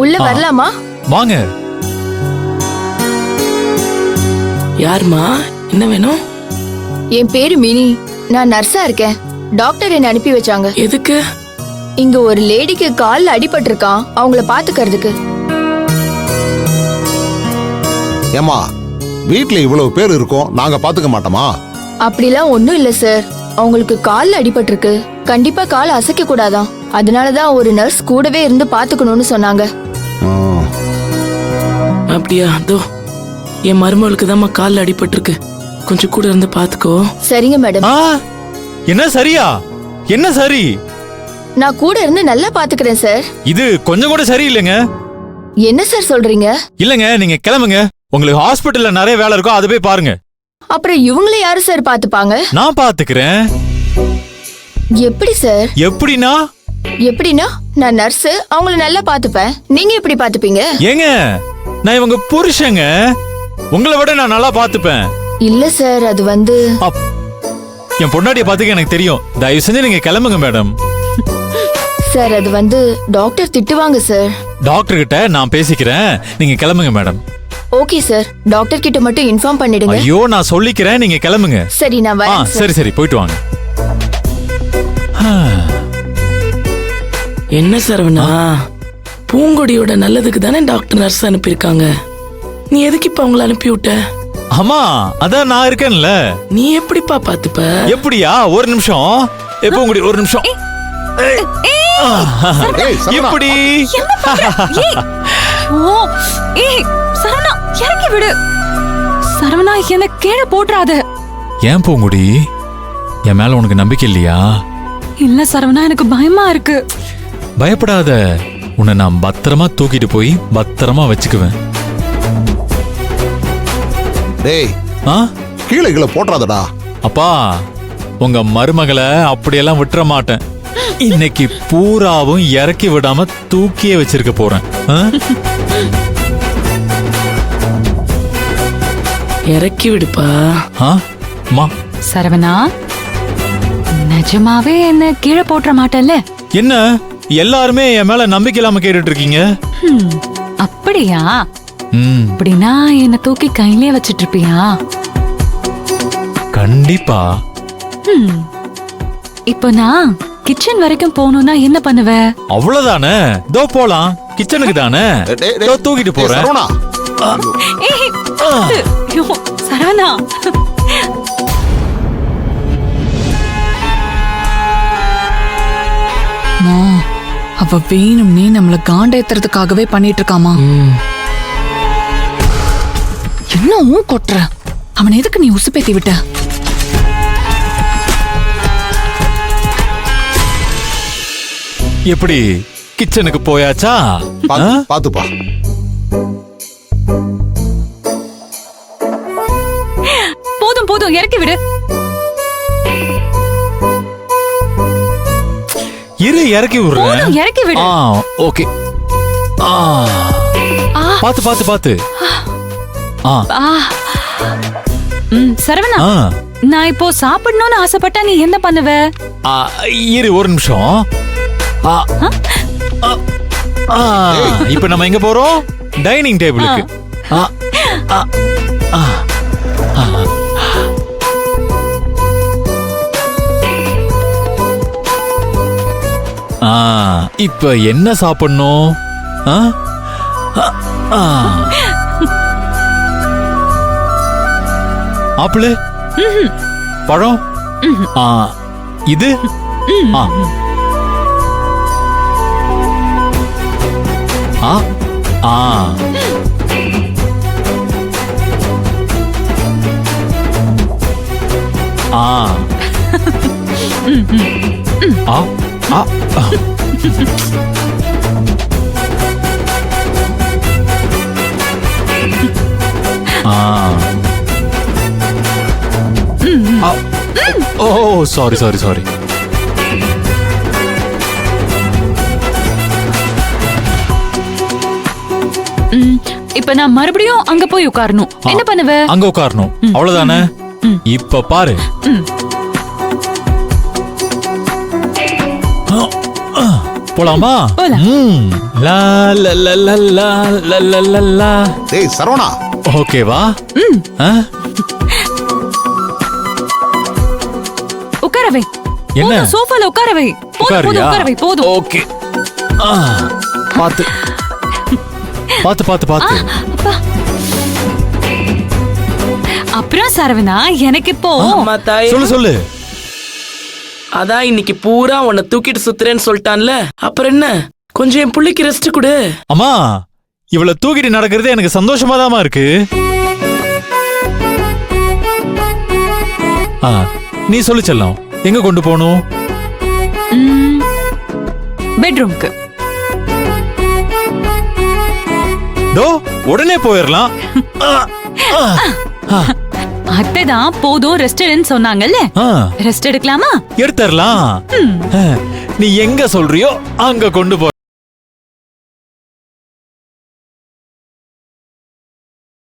உள்ள வரலாமா? வாங்க. யாருமா? என்ன வேணும்? என் பேரு மினி. நான் நர்ஸா இருக்கேன். டாக்டர் என்ன அனுப்பி வச்சாங்க. எதுக்கு? இங்க ஒரு லேடிக்கு கால்ல அடிபட்டிருக்கான், அவங்கள பாத்துக்கிறதுக்கு. ஏமா, வீட்ல இவ்வளவு பேர் இருக்கோம், நாங்க பாத்துக்க மாட்டோமா? அப்படிலாம் ஒண்ணும் இல்ல சார். அவங்களுக்கு கால்ல அடிபட்டிருக்கு. கண்டிப்பா கால் அசைக்க கூடாதான். அதனாலதான் ஒரு நர்ஸ் கூடவே இருந்து பாத்துக்கணும்னு சொன்னாங்க. அப்படியா? அதோ என் மருமகளுக்கு தான் கால்ல அடிபட்டிருக்கு. கொஞ்சம் கூட இருந்து பாத்துக்கோ. சரிங்க மேடம். என்ன சரியா? என்ன சரி? நான் கூட இருந்து நல்லா பாத்துக்கிறேன் சார். இது கொஞ்சம் கூட சரியில்லைங்க. என்ன சார் சொல்றீங்க? இல்லங்க, நீங்க கிளம்புங்க. உங்களுக்கு ஹாஸ்பிடல்ல நிறைய வேலை இருக்கும், அதை போய் பாருங்க. அப்புறம் இவங்கள யாரு சார் பாத்துப்பாங்க? நான் பாத்துக்கிறேன். எப்படி சார்? எப்படின்னா? எப்படின்னா நான் நர்ஸ், அவங்கள நல்லா பாத்துப்பேன். நீங்க எப்படி பாத்துப்பீங்க? ஏங்க, நான் இவங்க புருஷங்க. உங்களை விட நான் நல்லா பாத்துப்பேன். இல்ல சார், அது வந்து என் பொண்டாட்டிய பாத்துக்க எனக்கு தெரியும். தயவு செஞ்சு நீங்க கிளம்புங்க மேடம். சார், அது வந்து டாக்டர் திட்டுவாங்க சார். டாக்டர் கிட்ட நான் பேசிக்கிறேன், நீங்க கிளம்புங்க மேடம். ஓகே சார், டாக்டர் கிட்ட மட்டும் இன்ஃபார்ம் பண்ணிடுங்க. ஐயோ, நான் சொல்லிக்கிறேன், நீங்க கிளம்புங்க. சரி, நான் வரேன் சார். சரி சரி, போயிட்டு வாங்க. என்ன சரவணா, பூங்கொடியோட நல்லதுக்கு தானே டாக்டர் நர்ஸ் அனுப்பியிருக்காங்க. நீ எதுக்கு இப்ப அவங்கள அனுப்பி விட்ட? ஆமா, அதான் நான் இருக்கேன்ல. நீ எப்படிப்பா பாத்துப்ப? எப்படியா? ஒரு நிமிஷம். எப்போ உங்களுடைய ஒரு நிமிஷம். எப்படி? சரவணா, இறக்கி விடு. சரவணா, என்ன கீழே போட்டுறாத. ஏன் பூங்குடி, என் மேல உனக்கு நம்பிக்கை இல்லையா? இல்ல சரவணா, எனக்கு பயமா இருக்கு. பயப்படாத, உன்னை நான் பத்திரமா தூக்கிட்டு போய் பத்திரமா வச்சுக்குவேன். டேய், கீழே கீழே போட்டுறாதடா. அப்பா, உங்க மருமகளை அப்படியெல்லாம் விட்டுற மாட்டேன். இன்னைக்கு பூராவும் இறக்கி விடாம தூக்கியே வச்சிருக்க போறேன். இறக்கி விடுப்பா. சரவணா, நிஜமாவே என்ன கீழே போட்டுற மாட்டேன்ல? என்ன எல்லாருமே என் மேல நம்பிக்கை இல்லாம கேட்டுட்டு இருக்கீங்க? அப்படியா? அப்படின்னா என்ன தூக்கி கையிலே வச்சிட்டு இருப்பியா? கண்டிப்பா. இப்ப நான் கிச்சன் வரைக்கும் போகணும்னா என்ன பண்ணுவ? அவ்வளவுதானே, தோ போலாம். கிச்சனுக்கு தானே, தூக்கிட்டு போறேன். சரவணா, அவ வேணும்னே நம்மள காண்டேத்துறதுக்காகவே பண்ணிட்டு இருக்காமா. என்ன கொட்டுற? அவன் எதுக்கு நீ உசுப்பேத்தி விட்ட? எப்படி, கிச்சனுக்கு போயாச்சா? பாத்துப்பா. போதும் போதும், இறக்கி விடு. இரு, இறக்கி விடுறேன். இறக்கி விடு. ஓகே. பாத்து பாத்து பாத்து. சரவணா, நான் இப்போ சாப்பிடணும்னு ஆசைப்பட்டா நீ என்ன பண்ணுவ? இரு, ஒரு நிமிஷம். இப்ப நம்ம எங்க போறோம்? டைனிங் டேபிளுக்கு. இப்ப என்ன சாப்பிடணும்? ஆப்பிள், பழம், இது ஓ, சாரி சாரி சாரி. இப்ப நான் மறுபடியும் அங்க போய் உட்காரணும். என்ன பண்ணுவ? அங்க உட்காரணும், அவ்வளவுதானே? இப்ப பாரு. போலாமா? போலாம். லா லா லா லா லா லா லா லா லா. டேய் சரவணா, ஓகேவா? ஆ? உட்காரவை. என்ன? சோஃபால உட்காரவை. போதும் உட்காரியா? உட்காரவை போதும். ஓகே. ஆ, பாத்து பாத்து பாத்து பாத்து. அப்பா. அப்புறம் சரவணா எனக்கு இப்போ அம்மா தாயே, சொல்லு சொல்லு. அதான் இன்னைக்கு பூரா உன்னை தூக்கிட்டு சுத்துறேன்னு சொல்லிட்டான்ல, அப்புறம் என்ன, கொஞ்சம் என் புள்ளைக்கு ரெஸ்ட் கொடு. அம்மா, இவள தூக்கிட்டு நடக்கிறது எனக்கு சந்தோஷமா இருக்கு. ஆ, நீ சொல்லு செல்லம், எங்க கொண்டு போகணும்? பெட்ரூம்க்கு. டோ, உடனே போயிடலாம். அத்தை தான் போதும் ரெஸ்ட் எடுன்னு சொன்னாங்கல்ல, ரெஸ்ட் எடுக்கலாமா? எடுத்துடலாம். நீ எங்க சொல்றியோ அங்க கொண்டு போ.